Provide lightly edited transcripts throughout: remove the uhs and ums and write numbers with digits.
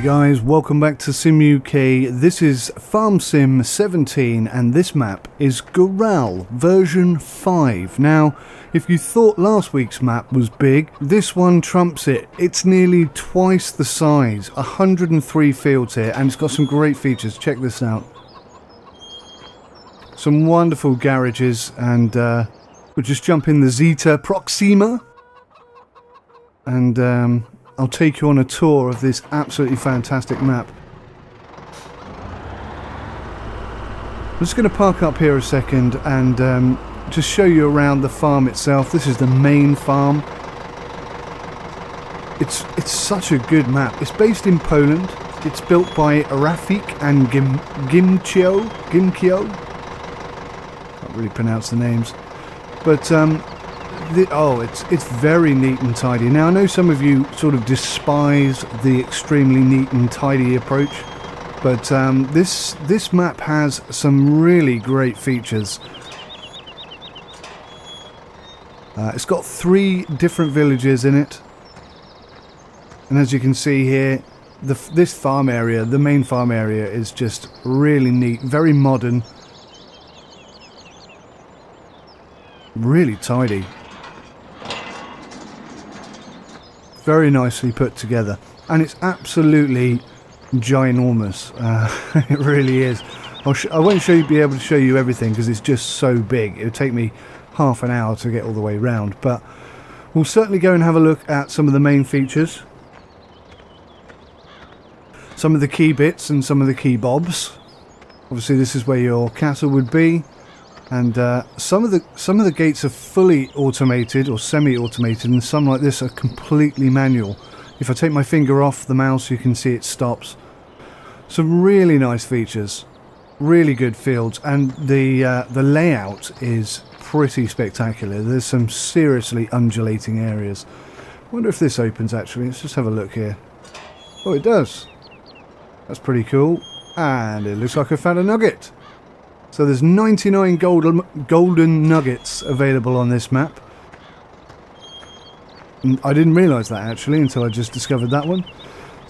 Hey guys, welcome back to Sim UK. This is Farm Sim 17 and this map is Gorale version 5. Now, if you thought last week's map was big, this one trumps it. It's nearly twice the size, 103 fields here, and it's got some great features. Check this out. Some wonderful garages, and we'll just jump in the Zeta Proxima and I'll take you on a tour of this absolutely fantastic map. I'm just going to park up here a second and just show you around the farm itself. This is the main farm. It's such a good map. It's based in Poland. It's built by Rafik and Gimkio. Can't really pronounce the names, but it's very neat and tidy. Now, I know some of you sort of despise the extremely neat and tidy approach, but this map has some really great features. It's got 3 different villages in it, and as you can see here, this farm area, the main farm area, is just really neat, very modern, really tidy. Very nicely put together, and it's absolutely ginormous. It really is. I won't be able to show you everything because it's just so big. It would take me half an hour to get all the way round, but we'll certainly go and have a look at some of the main features, some of the key bits and some of the key bobs. Obviously this is where your cattle would be. And some of the gates are fully automated or semi-automated, and some like this are completely manual. If I take my finger off the mouse, you can see it stops. Some really nice features, really good fields, and the layout is pretty spectacular. There's some seriously undulating areas. I wonder if this opens actually. Let's just have a look here. Oh, it does. That's pretty cool, and it looks like I found a nugget. So there's 99 golden nuggets available on this map. And I didn't realise that actually until I just discovered that one.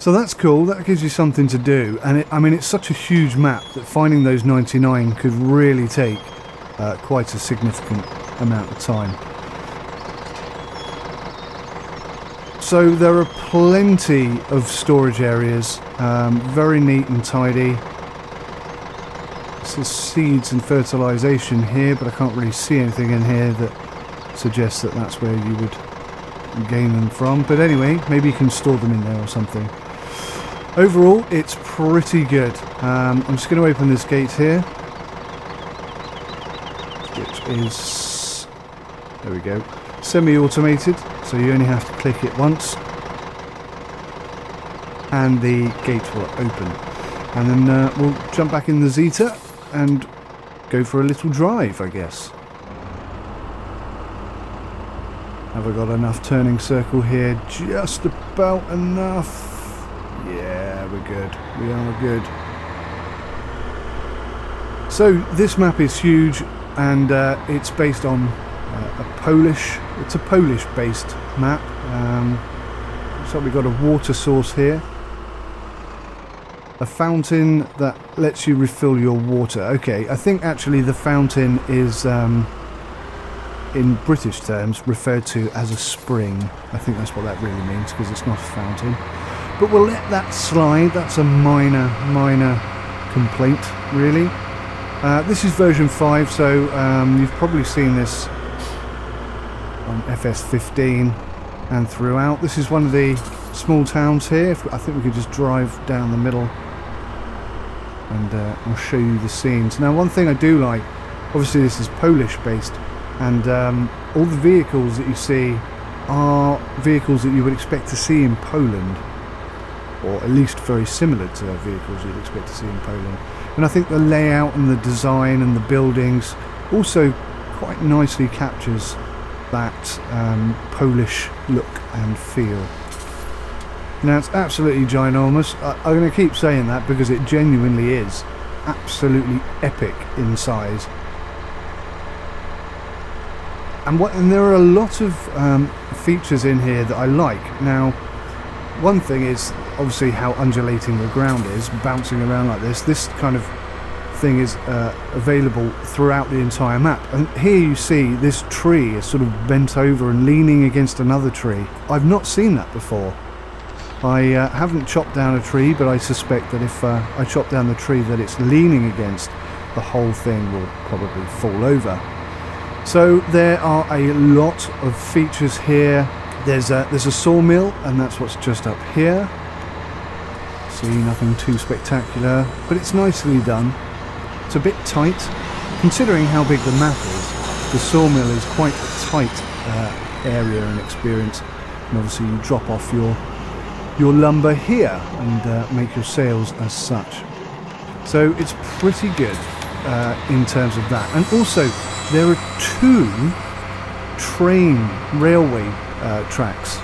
So that's cool, that gives you something to do. And I mean, it's such a huge map that finding those 99 could really take quite a significant amount of time. So there are plenty of storage areas, very neat and tidy. There's seeds and fertilization here, but I can't really see anything in here that suggests that that's where you would gain them from. But anyway, maybe you can store them in there or something. Overall, it's pretty good. I'm just going to open this gate here, which is, there we go, semi-automated, so you only have to click it once and the gate will open. And then we'll jump back in the Zeta and go for a little drive, I guess. Have I got enough turning circle here? Just about enough. Yeah, we're good. We are good. So this map is huge, and it's based on it's a Polish-based map. So we've got a water source here. A fountain that lets you refill your water. Okay, I think actually the fountain is, in British terms, referred to as a spring. I think that's what that really means, because it's not a fountain. But we'll let that slide. That's a minor complaint, really. This is version 5, so you've probably seen this on FS15 and throughout. This is one of the small towns here. I think we could just drive down the middle and I'll show you the scenes. Now, one thing I do like, obviously this is Polish based, and all the vehicles that you see are vehicles that you would expect to see in Poland, or at least very similar to vehicles you'd expect to see in Poland. And I think the layout and the design and the buildings also quite nicely captures that Polish look and feel. Now, it's absolutely ginormous. I'm going to keep saying that because it genuinely is absolutely epic in size. And there are a lot of features in here that I like. Now, one thing is obviously how undulating the ground is, bouncing around like this. This kind of thing is available throughout the entire map. And here you see this tree is sort of bent over and leaning against another tree. I've not seen that before. I haven't chopped down a tree, but I suspect that if I chop down the tree that it's leaning against, the whole thing will probably fall over. So there are a lot of features here. There's a sawmill, and that's what's just up here. See, nothing too spectacular, but it's nicely done. It's a bit tight, considering how big the map is. The sawmill is quite a tight area and experience, and obviously you drop off your lumber here and make your sales as such. So it's pretty good in terms of that. And also there are 2 railway tracks,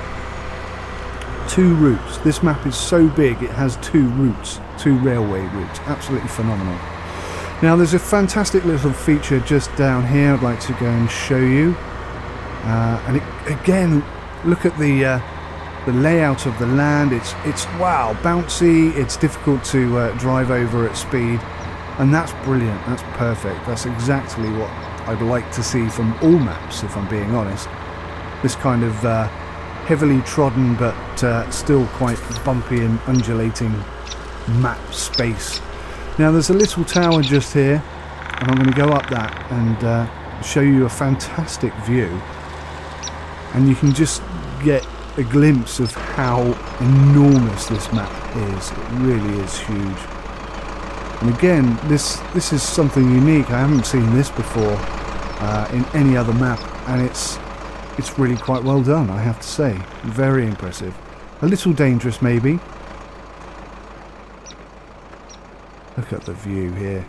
2 routes. This map is so big it has 2 routes, 2 railway routes. Absolutely phenomenal. Now there's a fantastic little feature just down here I'd like to go and show you. Again, look at the layout of the land. It's wow, bouncy. It's difficult to drive over at speed, and that's brilliant. That's perfect. That's exactly what I'd like to see from all maps, if I'm being honest. This kind of heavily trodden but still quite bumpy and undulating map space. Now there's a little tower just here, and I'm going to go up that and show you a fantastic view, and you can just get a glimpse of how enormous this map is. It really is huge. And again, this is something unique. I haven't seen this before in any other map, and it's really quite well done, I have to say. Very impressive. A little dangerous maybe. Look at the view here.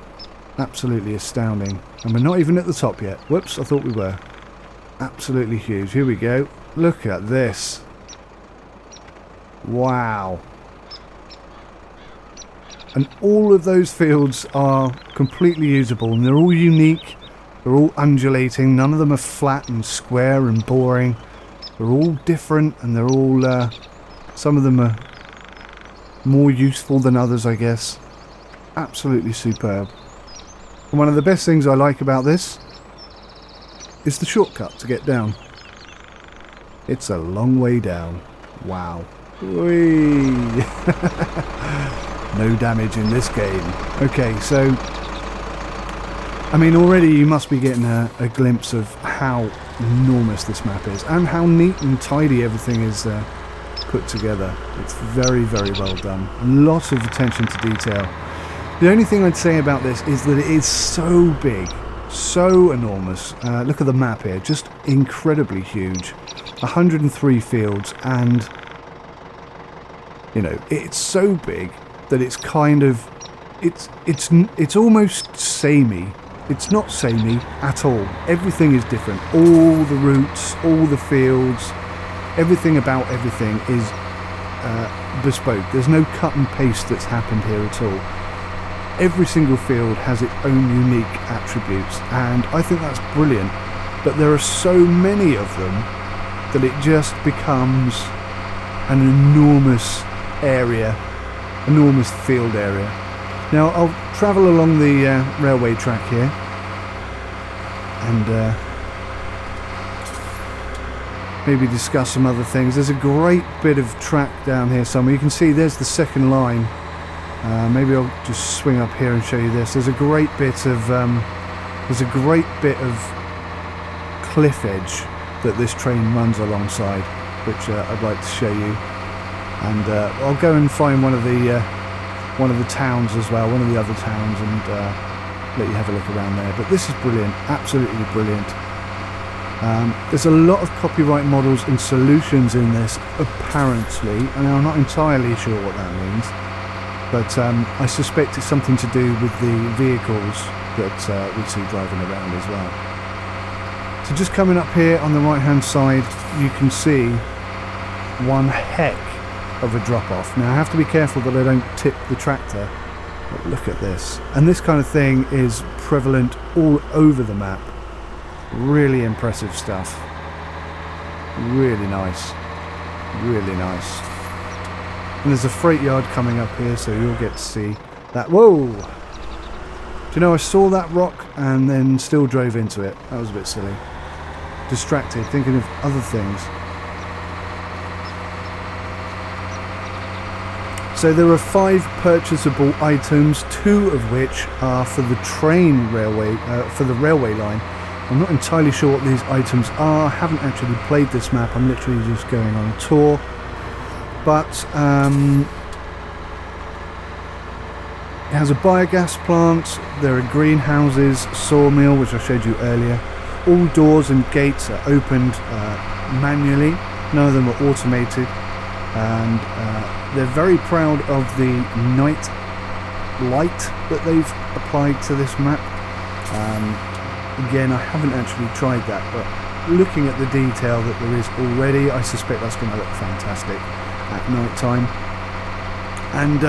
Absolutely astounding. And we're not even at the top yet. Whoops, I thought we were. Absolutely huge. Here we go. Look at this. Wow. And all of those fields are completely usable, and they're all unique. They're all undulating. None of them are flat and square and boring. They're all different, and they're all some of them are more useful than others, I guess. Absolutely superb. And one of the best things I like about this is the shortcut to get down. It's a long way down. Wow. Whee! No damage in this game. Okay, so I mean, already you must be getting a glimpse of how enormous this map is, and how neat and tidy everything is put together. It's very, very well done. Lots of attention to detail. The only thing I'd say about this is that it is so big, so enormous. Look at the map here, just incredibly huge. 103 fields, and you know, it's so big that it's kind of, it's almost samey. It's not samey at all. Everything is different. All the routes, all the fields, everything about everything is bespoke. There's no cut and paste that's happened here at all. Every single field has its own unique attributes, and I think that's brilliant. But there are so many of them that it just becomes an enormous area, enormous field area. Now I'll travel along the railway track here, and maybe discuss some other things. There's a great bit of track down here somewhere. You can see there's the second line. Maybe I'll just swing up here and show you this. There's a great bit of cliff edge that this train runs alongside, which I'd like to show you. And I'll go and find one of the towns as well, one of the other towns, and let you have a look around there. But this is brilliant, absolutely brilliant. There's a lot of copyright models and solutions in this, apparently, and I'm not entirely sure what that means. But I suspect it's something to do with the vehicles that we see driving around as well. So just coming up here on the right hand side, you can see one heck of a drop off. Now I have to be careful that I don't tip the tractor, but look at this. And this kind of thing is prevalent all over the map. Really impressive stuff. Really nice. Really nice. And there's a freight yard coming up here, so you'll get to see that. Whoa! Do you know, I saw that rock and then still drove into it. That was a bit silly. Distracted, thinking of other things. So there are 5 purchasable items, 2 of which are for the for the railway line. I'm not entirely sure what these items are. I haven't actually played this map. I'm literally just going on a tour. But it has a biogas plant. There are greenhouses, sawmill, which I showed you earlier. All doors and gates are opened manually. None of them are automated. And they're very proud of the night light that they've applied to this map. Again, I haven't actually tried that, but looking at the detail that there is already, I suspect that's going to look fantastic at night time. And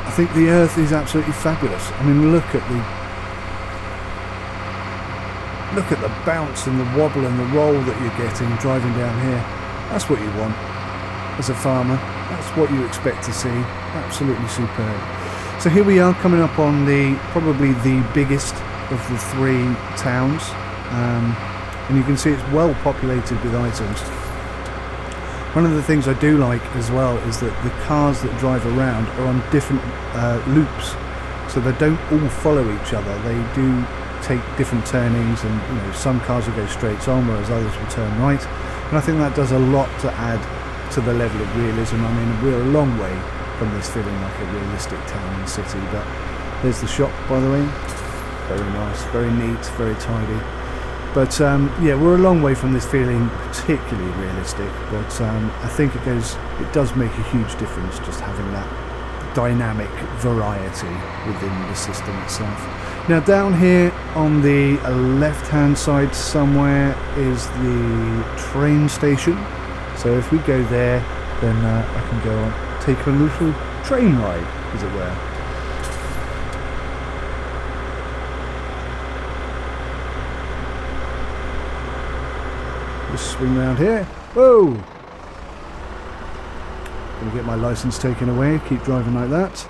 I think the earth is absolutely fabulous. I mean, look at the bounce and the wobble and the roll that you're getting driving down here. That's what you want as a farmer. That's what you expect to see. Absolutely superb. So here we are coming up on probably the biggest of the 3 towns. And you can see it's well populated with items. One of the things I do like as well is that the cars that drive around are on different loops. So they don't all follow each other. They do take different turnings, and some cars will go straight on, whereas others will turn right. And I think that does a lot to add to the level of realism. I mean, we're a long way from this feeling like a realistic town and city, but there's the shop, by the way. Very nice, very neat, very tidy. But yeah, we're a long way from this feeling particularly realistic, but I think it does make a huge difference just having that dynamic variety within the system itself. Now down here on the left-hand side somewhere is the train station. So if we go there, then I can go on, take a little train ride, as it were. Just swing round here. Whoa! Gonna get my license taken away, keep driving like that.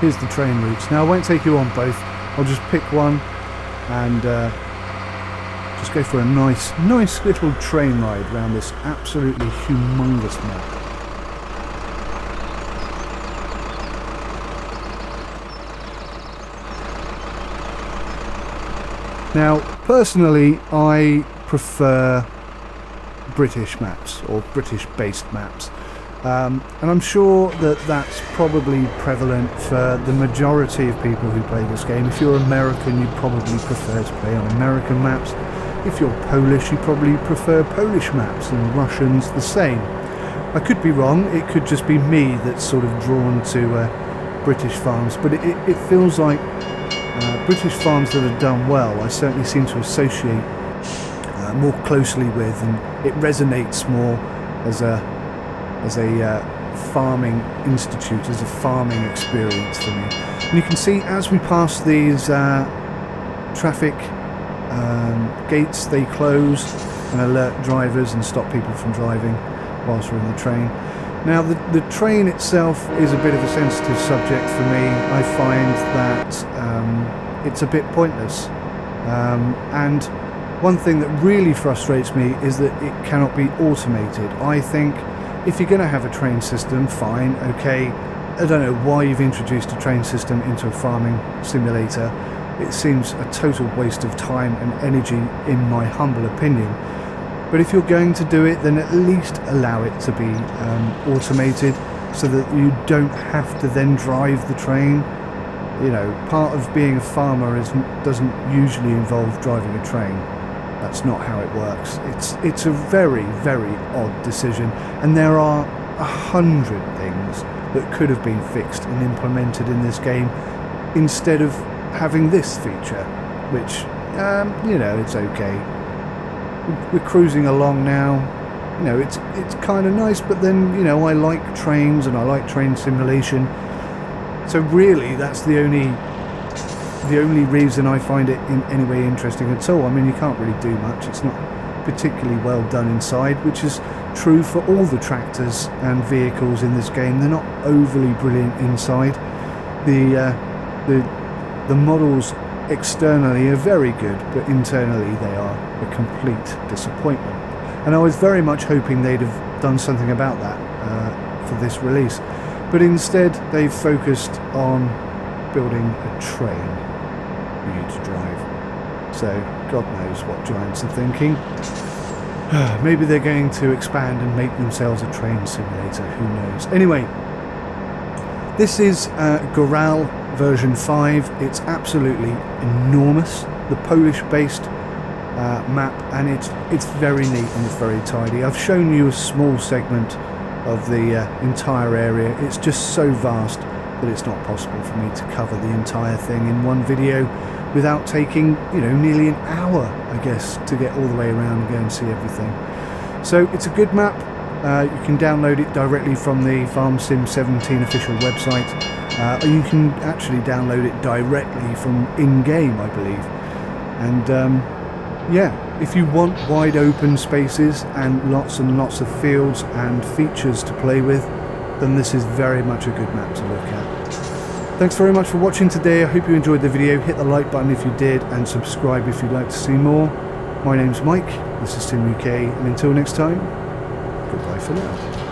Here's the train routes. Now I won't take you on both. I'll just pick one and just go for a nice little train ride around this absolutely humongous map. Now, personally, I prefer British maps or British-based maps. And I'm sure that that's probably prevalent for the majority of people who play this game. If you're American, you probably prefer to play on American maps. If you're Polish, you probably prefer Polish maps, and Russians the same. I could be wrong, it could just be me that's sort of drawn to British farms, but it feels like British farms that are done well, I certainly seem to associate more closely with, and it resonates more as a farming institute, as a farming experience for me. And you can see as we pass these traffic gates, they close and alert drivers and stop people from driving whilst we're in the train. Now the train itself is a bit of a sensitive subject for me. I find that it's a bit pointless, and one thing that really frustrates me is that it cannot be automated. I think if you're going to have a train system, fine, okay. I don't know why you've introduced a train system into a farming simulator. It seems a total waste of time and energy, in my humble opinion. But if you're going to do it, then at least allow it to be automated, so that you don't have to then drive the train. Part of being a farmer doesn't usually involve driving a train. That's not how it works. It's a very, very odd decision, and there are 100 things that could have been fixed and implemented in this game instead of having this feature, which it's okay. We're cruising along now. It's kind of nice, but then I like trains and I like train simulation. So really, that's the only the only reason I find it in any way interesting at all. I mean, you can't really do much. It's not particularly well done inside, which is true for all the tractors and vehicles in this game. They're not overly brilliant inside. The models externally are very good, but internally they are a complete disappointment. And I was very much hoping they'd have done something about that for this release, but instead they've focused on building a train for you to drive. So God knows what giants are thinking. Maybe they're going to expand and make themselves a train simulator, who knows. Anyway, this is Gorale version 5. It's absolutely enormous, the Polish based map, and it's very neat and it's very tidy. I've shown you a small segment of the entire area. It's just so vast that it's not possible for me to cover the entire thing in one video without taking, nearly an hour, I guess, to get all the way around and go and see everything. So it's a good map. You can download it directly from the Farm Sim 17 official website. You can actually download it directly from in-game, I believe. And yeah, if you want wide open spaces and lots of fields and features to play with, then this is very much a good map to look at. Thanks very much for watching today. I hope you enjoyed the video. Hit the like button if you did, and subscribe if you'd like to see more. My name's Mike, this is Sim UK, and until next time, goodbye for now.